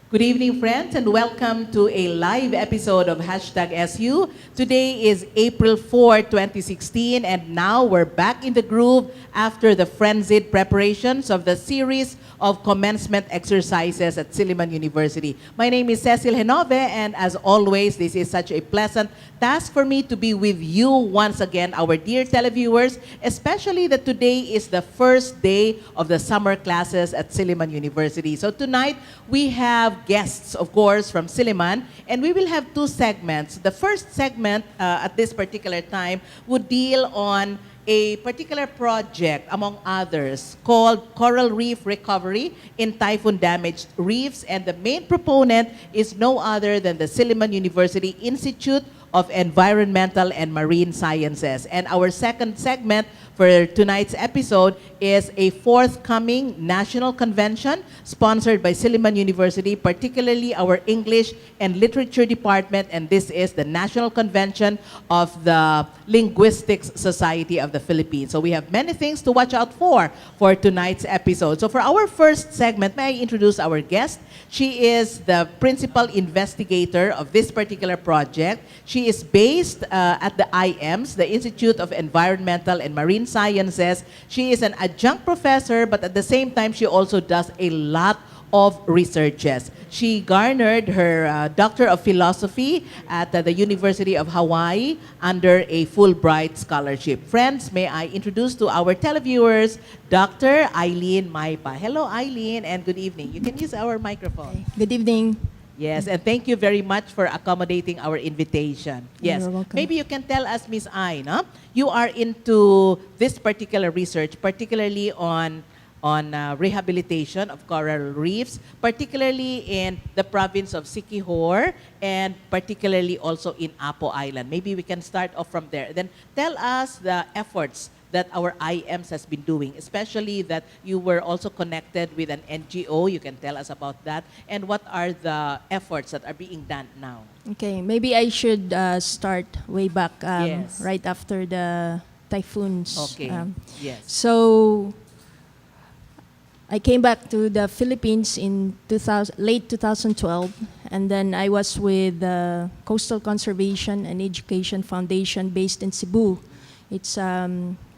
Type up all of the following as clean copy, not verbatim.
Good evening, friends, and welcome to a live episode of Hashtag SU. Today is April 4, 2016, and now we're back in the groove after the frenzied preparations of the series of commencement exercises at Silliman University. My name is Cecil Henove, and as always, this is such a pleasant task for me to be with you once again, our dear televiewers, especially that today is the first day of the summer classes at Silliman University. So tonight, we have guests, of course, from Silliman, and we will have two segments. The first segment at this particular time would deal on a particular project, among others, called Coral Reef Recovery in Typhoon-Damaged Reefs, and the main proponent is no other than the Silliman University Institute of Environmental and Marine Sciences. And our second segment for tonight's episode is a forthcoming national convention sponsored by Silliman University, particularly our English and Literature Department, and this is the National Convention of the Linguistics Society of the Philippines. So we have many things to watch out for tonight's episode. So for our first segment, may I introduce our guest? She is the principal investigator of this particular project. She is based at the IEMS, the Institute of Environmental and Marine Sciences. She is an adjunct professor, but at the same time, she also does a lot of researches. She garnered her Doctor of Philosophy at the University of Hawaii under a Fulbright Scholarship. Friends, may I introduce to our televiewers Dr. Eileen Maipa. Hello, Eileen, and good evening. You can use our microphone. Good evening. Yes, and thank you very much for accommodating our invitation. Yes, You're welcome. maybe you can tell us, Ms. Ai, no? You are into this particular research, particularly on rehabilitation of coral reefs, particularly in the province of Siquijor and particularly also in Apo Island. Maybe we can start off from there. Then tell us the efforts that our IEMS has been doing, especially that you were also connected with an NGO. You can tell us about that. And what are the efforts that are being done now? Okay, maybe I should start way back Yes. right after the typhoons. Okay, yes. So I came back to the Philippines in late 2012, and then I was with the Coastal Conservation and Education Foundation based in Cebu. It's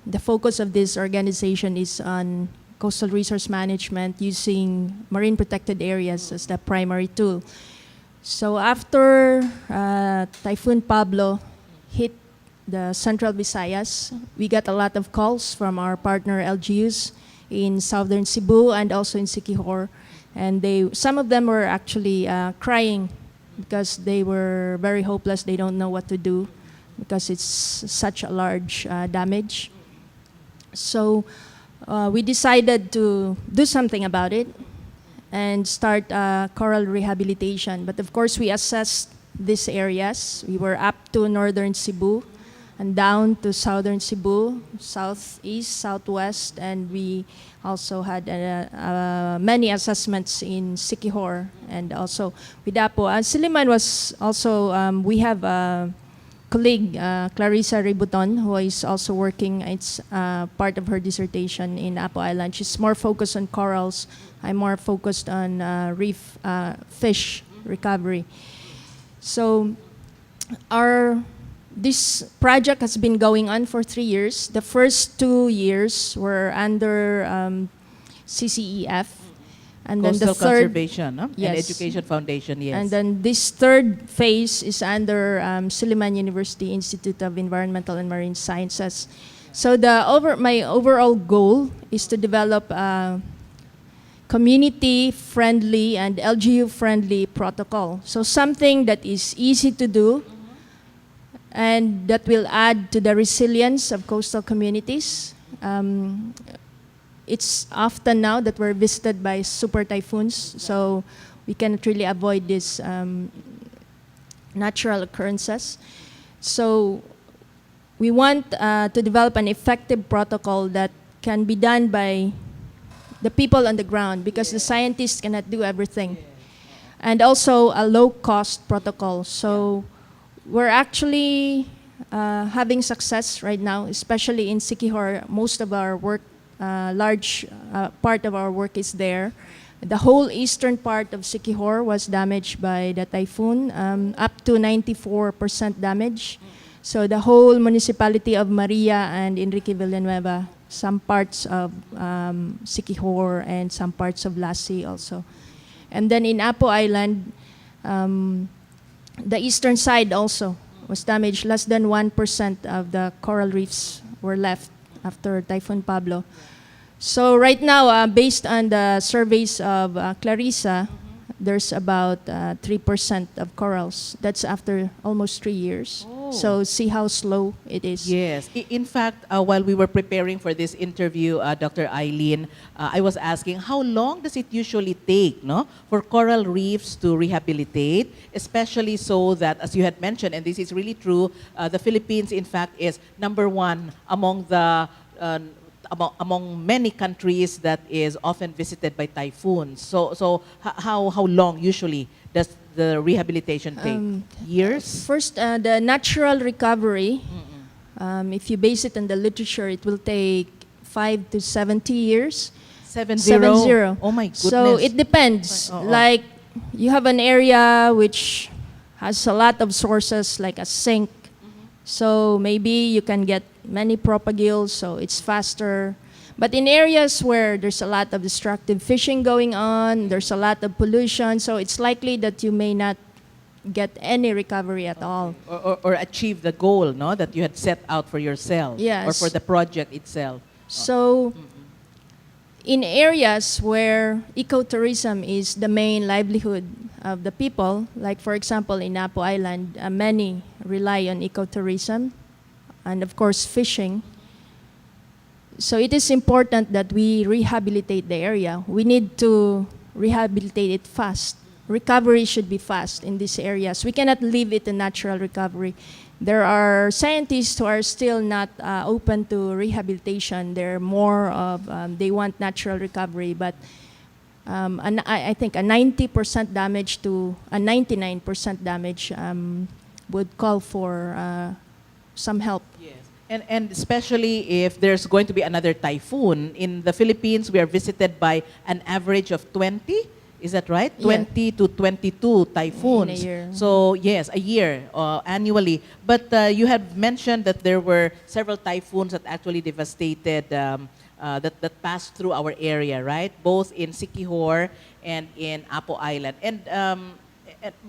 the focus of this organization is on coastal resource management using marine protected areas as the primary tool. So after Typhoon Pablo hit the Central Visayas, we got a lot of calls from our partner LGUs in southern Cebu and also in Siquijor, and some of them were actually crying because they were very hopeless. They don't know what to do because it's such a large damage. So we decided to do something about it and start coral rehabilitation. But of course, we assessed these areas. We were up to northern Cebu and down to southern Cebu, southeast, southwest, and we also had many assessments in Siquijor and also with Apo. Silliman was also, we have a colleague, Clarissa Ributon, who is also working, it's part of her dissertation in Apo Island. She's more focused on corals. I'm more focused on reef fish recovery. So this project has been going on for 3 years. The first 2 years were under CCEF. And then Coastal the third, Conservation, no? Yes. And Education Foundation, yes. And then this third phase is under Silliman University Institute of Environmental and Marine Sciences. So my overall goal is to develop a community-friendly and LGU-friendly protocol. So something that is easy to do and that will add to the resilience of coastal communities. It's often now that we're visited by super typhoons, so we cannot really avoid these natural occurrences. So we want to develop an effective protocol that can be done by the people on the ground because the scientists cannot do everything. And also a low-cost protocol. So we're actually having success right now, especially in Siquijor. Most of our work, large part of our work is there. The whole eastern part of Siquijor was damaged by the typhoon, up to 94% damage. So the whole municipality of Maria and Enrique Villanueva, some parts of Siquijor and some parts of Lassi also. And then in Apo Island, the eastern side also was damaged. Less than 1% of the coral reefs were left after Typhoon Pablo. So right now, based on the surveys of Clarissa, there's about 3% of corals. That's after almost 3 years. Oh. So see how slow it is. Yes. In fact, while we were preparing for this interview, Dr. Eileen, I was asking, how long does it usually take, no, for coral reefs to rehabilitate, especially so that, as you had mentioned, and this is really true, the Philippines, in fact, is number one among the among many countries that is often visited by typhoons. So how long usually does the rehabilitation take? Years? First, the natural recovery, if you base it on the literature, it will take 5 to 70 years. 70? 70. Oh my goodness. So it depends. Oh. Like, you have an area which has a lot of sources, like a sink. So maybe you can get many propagules, so it's faster. But in areas where there's a lot of destructive fishing going on, there's a lot of pollution, so it's likely that you may not get any recovery at all. Or achieve the goal, no, that you had set out for yourself. Yes. Or for the project itself. So in areas where ecotourism is the main livelihood of the people, like for example in Apo Island, many rely on ecotourism and of course fishing. So it is important that we rehabilitate the area. We need to rehabilitate it fast. Recovery should be fast in these areas. We cannot leave it in natural recovery. There are scientists who are still not open to rehabilitation. They're more of, they want natural recovery, but I think a 90% damage to a 99% damage would call for some help. Yes. And especially if there's going to be another typhoon. In the Philippines, we are visited by an average of 20. Is that right? Yeah. 20 to 22 typhoons. In a year. So yes, a year annually. But you had mentioned that there were several typhoons that actually devastated, that passed through our area, right? Both in Siquijor and in Apo Island. And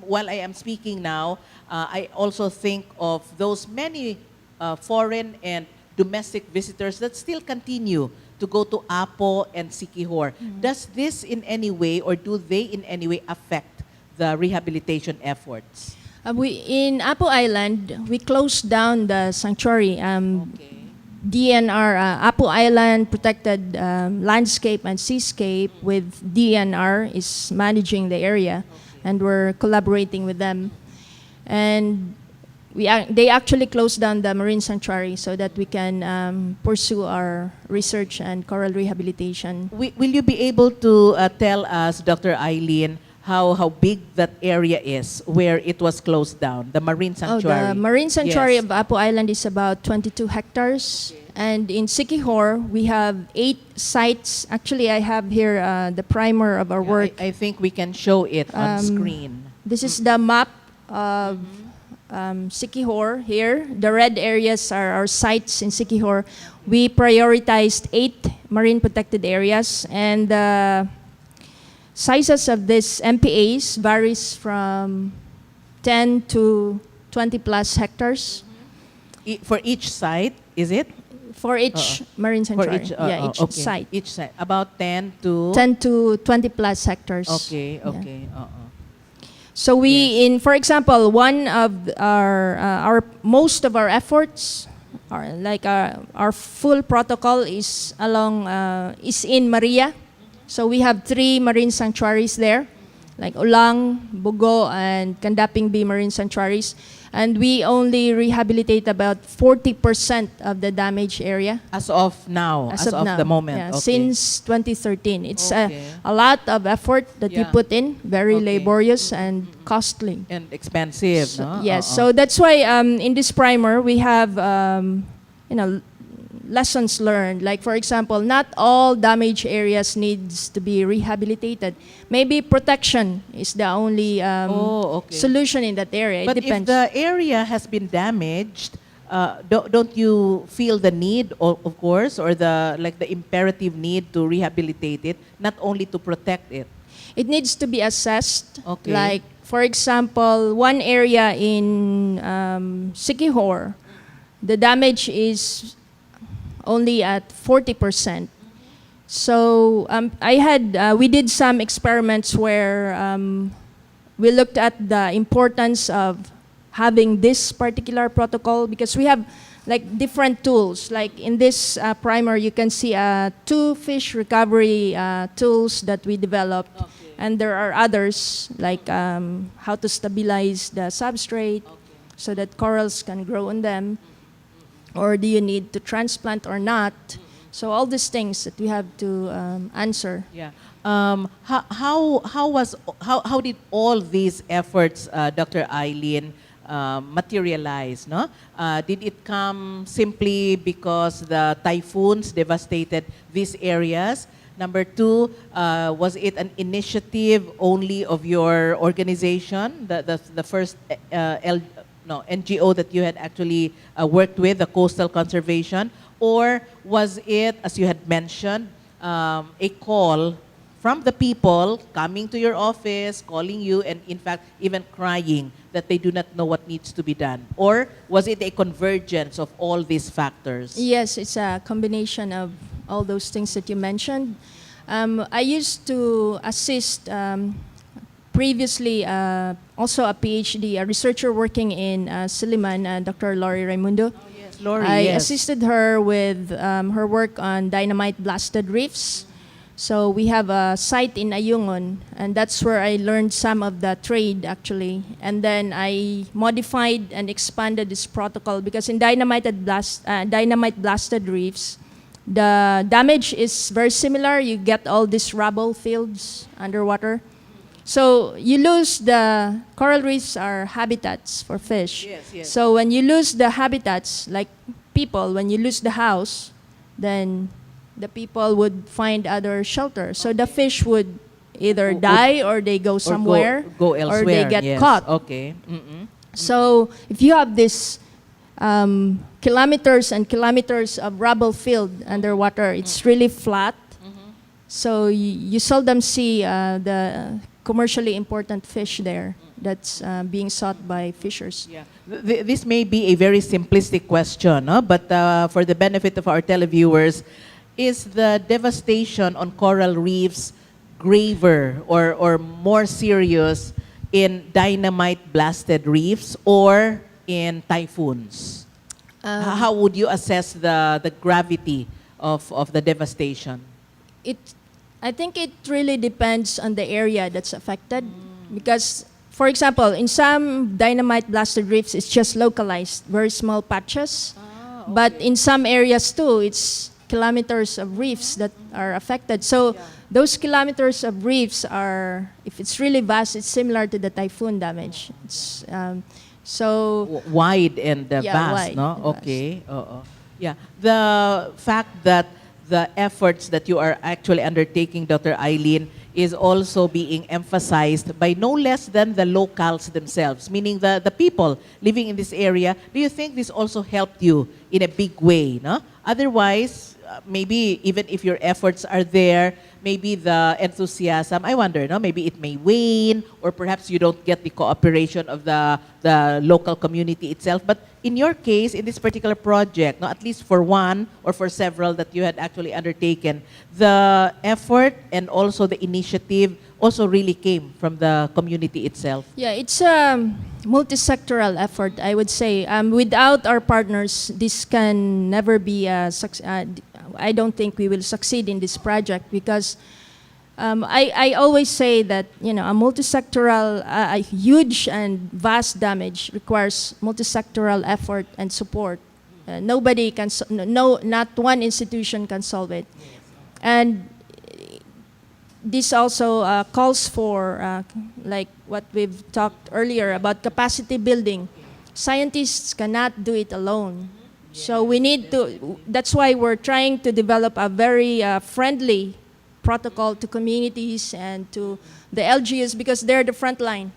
while I am speaking now, I also think of those many foreign and domestic visitors that still continue to go to Apo and Siquijor. Does this in any way, or do they in any way affect the rehabilitation efforts? In Apo Island, we closed down the sanctuary. DNR, Apo Island Protected Landscape and Seascape with DNR is managing the area, and we're collaborating with them. And they actually closed down the marine sanctuary so that we can pursue our research and coral rehabilitation. Will you be able to tell us, Dr. Eileen, how big that area is where it was closed down, the marine sanctuary? The marine sanctuary Yes. of Apo Island is about 22 hectares. And in Siquijor, we have 8 sites. Actually, I have here the primer of our work. I think we can show it on screen. This is the map of Siquijor here. The red areas are our sites in Siquijor. We prioritized 8 marine protected areas, and the sizes of these MPAs varies from 10 to 20 plus hectares For each site, is it? for each marine For sanctuary. each, each okay. site. Each site. About 10 to... 10 to 20 plus hectares. Okay, Yeah. okay. So for example, one of our most of our efforts, our full protocol is is in Maria. So we have 3 marine sanctuaries there, like Ulang, Bugo, and Kandaping B marine sanctuaries. And we only rehabilitate about 40% of the damaged area. As of now, as of now. the moment. Yeah, Okay. since 2013. It's Okay. a lot of effort that you Yeah. put in, very Okay. laborious and costly. And expensive, no? Yes, so that's why in this primer we have, lessons learned. Like, for example, not all damaged areas needs to be rehabilitated. Maybe protection is the only Okay. solution in that area. But It depends. if the area has been damaged, don't you feel the need, of course, or the imperative need to rehabilitate it, not only to protect it? It needs to be assessed. Okay. Like, for example, one area in Siquijor, the damage is only at 40%. So we did some experiments where we looked at the importance of having this particular protocol, because we have like different tools. Like in this primer, you can see 2 fish recovery tools that we developed. Okay. And there are others, like how to stabilize the substrate so that corals can grow on them, or do you need to transplant or not? So all these things that we have to answer. Yeah. How did all these efforts, Dr. Eileen, materialize? No, did it come simply because the typhoons devastated these areas? Number 2, was it an initiative only of your organization, the first NGO that you had actually worked with, the Coastal Conservation? Or was it, as you had mentioned, a call from the people coming to your office, calling you, and in fact, even crying that they do not know what needs to be done? Or was it a convergence of all these factors? Yes, it's a combination of all those things that you mentioned. I used to assist previously also a PhD, a researcher working in Silliman, Dr. Lori Raimundo. Oh, yes, Lori, I yes. assisted her with her work on dynamite blasted reefs. So we have a site in Ayungon, and that's where I learned some of the trade actually. And then I modified and expanded this protocol, because in dynamite blasted reefs, the damage is very similar. You get all these rubble fields underwater. So you lose the coral reefs are habitats for fish. Yes, yes. So when you lose the habitats, like people, when you lose the house, then the people would find other shelter. So the fish would either die or they go somewhere, go elsewhere, or they get yes. caught. Okay. Mm-mm. So if you have this kilometers and kilometers of rubble field underwater, it's really flat. So you seldom see the commercially important fish there that's being sought by fishers. Yeah. This may be a very simplistic question, no? But for the benefit of our televiewers, is the devastation on coral reefs graver or more serious in dynamite blasted reefs or in typhoons? How would you assess the gravity of the devastation? I think it really depends on the area that's affected. Because, for example, in some dynamite blasted reefs, it's just localized, very small patches. But in some areas too, it's kilometers of reefs that are affected. So those kilometers of reefs are, if it's really vast, it's similar to the typhoon damage. It's so Wide and Yeah, vast, wide no? and vast. Okay. Yeah. The fact that the efforts that you are actually undertaking, Dr. Eileen, is also being emphasized by no less than the locals themselves, meaning the people living in this area. Do you think this also helped you in a big way? No? Otherwise, maybe even if your efforts are there, maybe the enthusiasm, I wonder, no? Maybe it may wane, or perhaps you don't get the cooperation of the local community itself. But in your case, in this particular project, no, at least for one or for several that you had actually undertaken, the effort and also the initiative also really came from the community itself. yeah, it's a multi-sectoral effort, I would say. Without our partners, this can never be a success. I don't think we will succeed in this project, because I always say that a multi-sectoral, a huge and vast damage requires multi-sectoral effort and support. Nobody can, not one institution can solve it. And this also calls for, like what we've talked earlier about capacity building. Scientists cannot do it alone. So we need to, that's why we're trying to develop a very friendly protocol to communities and to the LGUs because they're the front line.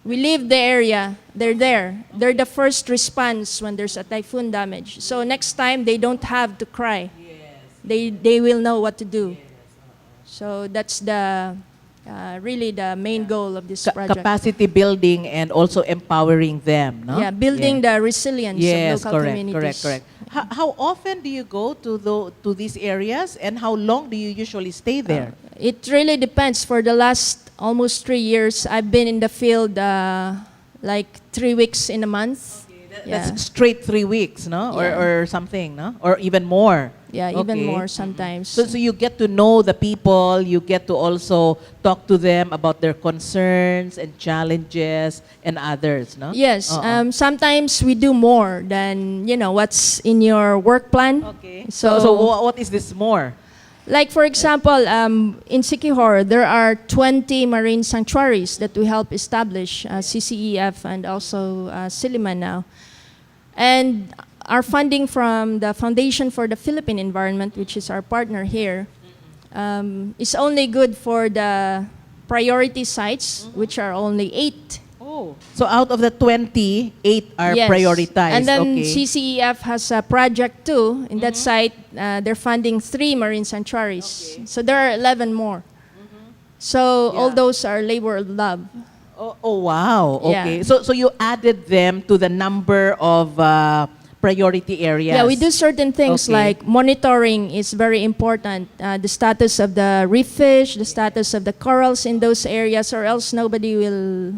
We leave the area, they're there. They're the first response when there's a typhoon damage. So next time they don't have to cry. They will know what to do. So that's the really the main goal of this project. Capacity building and also empowering them, no? Yeah, building the resilience Yes, of local correct, communities. correct. How often do you go to these areas, and how long do you usually stay there? It really depends. For the last almost 3 years, I've been in the field like 3 weeks in a month. That's straight 3 weeks, no? Yeah. Or something, no? Or even more. Yeah, even Okay. more sometimes. So you get to know the people, you get to also talk to them about their concerns and challenges and others, no? Yes, Uh-uh. sometimes we do more than, what's in your work plan. Okay. So, So what is this more? like for example, in Siquijor, there are 20 marine sanctuaries that we help establish, CCEF and also Silliman now. And our funding from the Foundation for the Philippine Environment, which is our partner here, is only good for the priority sites, which are only 8. Oh. So out of the 20, 8 are Yes. prioritized. And then okay. CCEF has a project too. In that site, they're funding 3 marine sanctuaries. Okay. So there are 11 more. So all Yeah. those are labor of love. Oh, wow. Yeah. Okay. So you added them to the number of priority areas. Yeah, we do certain things Okay. like monitoring is very important. The status of the reef fish, the status of the corals in those areas, or else nobody will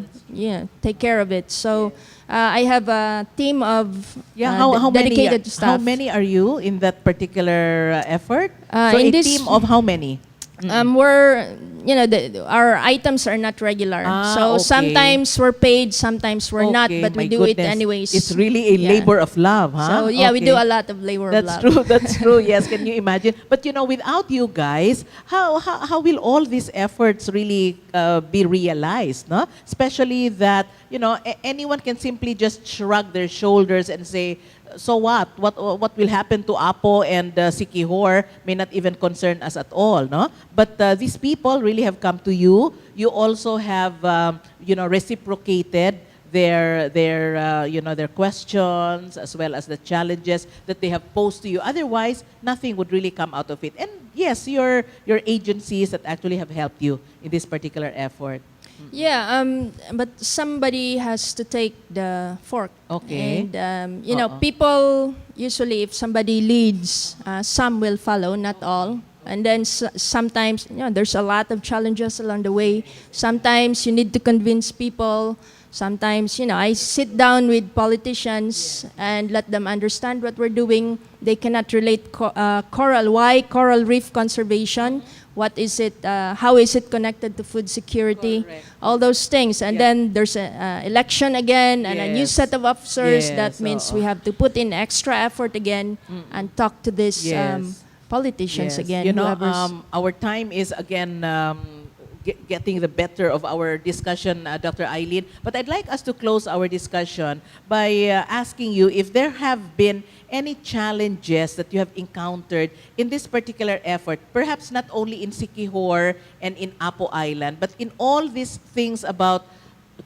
take care of it. So I have a team of how dedicated many? staff. How many are you in that particular effort? So in a this- team of how many? We're, our items are not regular. So Okay. sometimes we're paid, sometimes we're not, Okay, but my we do it goodness. anyways. It's really a Yeah. labor of love, huh? So yeah, we do Okay. a lot of labor of That's love. true. That's true. Yes, can you imagine? But without you guys, how will all these efforts really be realized? No, especially that anyone can simply just shrug their shoulders and say, "So what? What will happen to Apo and Siquijor may not even concern us at all." No, but these people really have come to you. You also have reciprocated their questions as well as the challenges that they have posed to you. Otherwise, nothing would really come out of it. And yes, your agencies that actually have helped you in this particular effort. Yeah, but somebody has to take the fork. Okay. And people usually, if somebody leads, some will follow, not all. And then sometimes, there's a lot of challenges along the way. Sometimes you need to convince people. Sometimes, I sit down with politicians and let them understand what we're doing. They cannot relate coral. Why coral reef conservation? What is it? How is it connected to food security? Correct. All those things. And then there's an election again and a new Yes. set of officers. Yes, That means oo. we have to put in extra effort again and talk to these Yes. politicians Yes. again. whoever's- Our time is again getting the better of our discussion, Dr. Eileen. But I'd like us to close our discussion by asking you if there have been any challenges that you have encountered in this particular effort, perhaps not only in Siquijor and in Apo Island, but in all these things about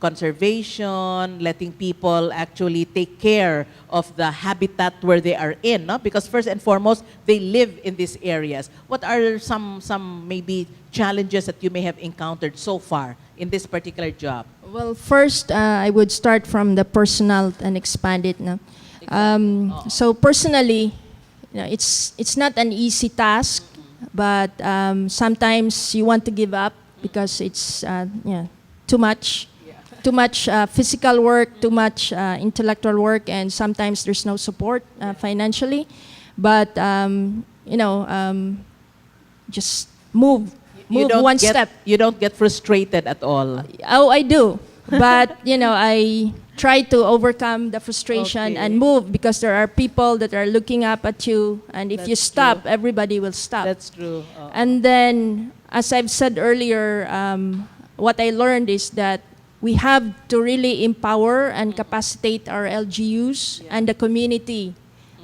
conservation, letting people actually take care of the habitat where they are in, no? Because first and foremost, they live in these areas. What are some maybe challenges that you may have encountered so far in this particular job? Well, first, I would start from the personal and expand it. No? So personally, it's not an easy task, but sometimes you want to give up because it's too much. Too much physical work, too much intellectual work, and sometimes there's no support financially. But just move one step. You don't get frustrated at all. Oh, I do. But, I try to overcome the frustration Okay. and move because there are people that are looking up at you. And if you That's stop, true. everybody will stop. That's true. And then, as I've said earlier, what I learned is that we have to really empower and capacitate our LGUs and the community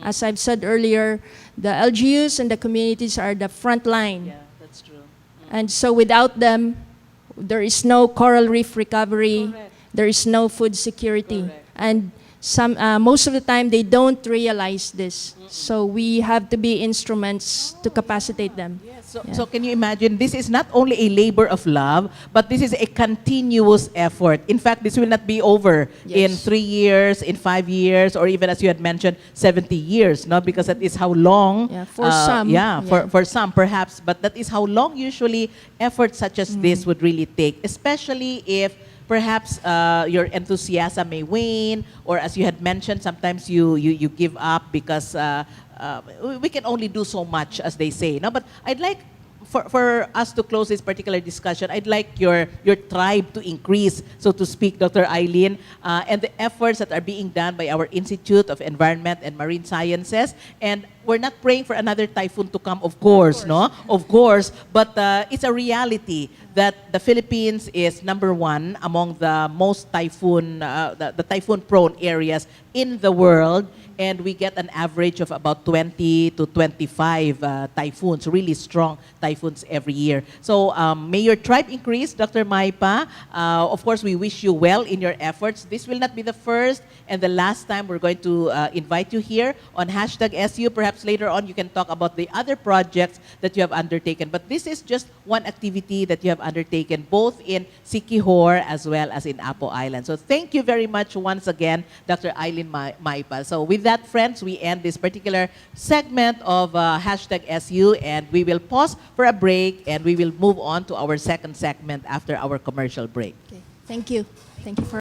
As I've said earlier, the LGUs and the communities are the front line. Yeah, that's true. And so without them, there is no coral reef recovery, Correct. there is no food security. Correct. And most of the time, they don't realize this. So we have to be instruments to capacitate them. Yes. So, Yeah. so can you imagine, this is not only a labor of love, but this is a continuous effort. In fact, this will not be over in Yes. 3 years, in 5 years, or even as you had mentioned, 70 years, no? Because that is how long. Yeah, for some, Yeah, yeah. for some perhaps, but that is how long usually efforts such as this would really take, especially if perhaps your enthusiasm may wane, or as you had mentioned, sometimes you give up because we can only do so much, as they say. No, but I'd like for us to close this particular discussion, I'd like your tribe to increase, so to speak, Dr. Eileen, and the efforts that are being done by our Institute of Environment and Marine Sciences. And we're not praying for another typhoon to come, of course, no? Of course, but it's a reality that the Philippines is #1 among the most the typhoon-prone areas in the world. And we get an average of about 20 to 25 typhoons, really strong typhoons every year. So may your tribe increase, Dr. Maipa. Of course, we wish you well in your efforts. This will not be the first and the last time we're going to invite you here on #SU. Perhaps later on you can talk about the other projects that you have undertaken. But this is just one activity that you have undertaken, both in Siquijor as well as in Apo Island. So thank you very much once again, Dr. Eileen Maipa. So with that, friends, we end this particular segment of #SU, and we will pause for a break, and we will move on to our second segment after our commercial break. Okay. Thank you. Thank you for